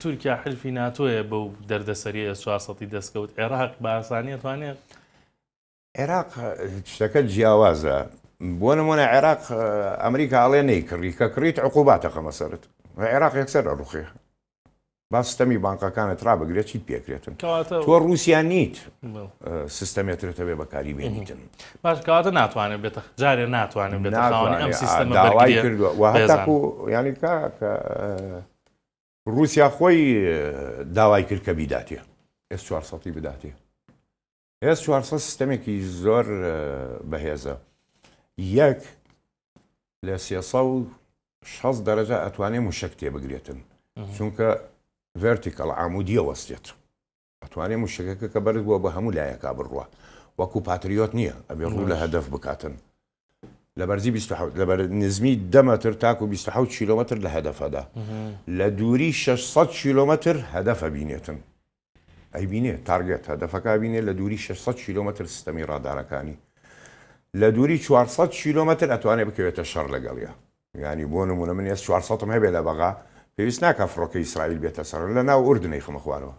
تورکیا حلفی ناتۆیە بەو دەردەسەری S400 دەستکەوت عێراق بە ئاسانی توانێت عێراق شتەکە جیاوازە بۆ نمونە عێراق ئەمریکا ئاڵێ نەیکڕی کە کڕیت عقوباتەکە مەسەرت عێراق یەکسەر ڕوخێ با سیستەمی بانکەکانت ڕابگرێت چیت پێکرێتن تۆ رووسیا نیت سیستەمێترێتە بێ بەکاری بێنیتن باش کەواتە ناتوانێت بێتە جارێ ناتوانێت بێتە ئەم سیستەمە داوای کردووە و هەتاکو ینی کە رووسیا خۆی داوای کرد کە بیداتێ S400 بداتێ S400 سیستەمێکی زۆر بەهێزە یەک لە 360 دەرەجە ئەتوانێ موشک تێبگرێتن چونکە ڤێرتیکەڵ عامودیە وەستێت ئەتوانێ موشکەکە کە بەرز بووە بە هەموو لایەکا بڕوە وەکو پاتریۆت نییە ئەبێ ڕوو لە هەدەف بکاتن لە بەرزی 27 لە نزمی 10 مەتر تاکو 27 کیلۆمەتر لە هەدەفەدا لە دووری 600 کیلۆمەتر هەدەفە بینێتن ئەیبینێ تارگێت هەدەفەکە بینێ لە دووری 600 کیلۆمەتر سیستەمی ڕادارەکانی لە دووری 400 کیلۆمەتر ئەتوانێت بکەوێتە شەڕ لەگەڵیە ینی بۆ نمونە من 400 هەبێ لە بەغا پێویست ناکە فڕۆکە ئیسرائیل بێتە سەر لە ناو ئوردنەی خمە خوارەوە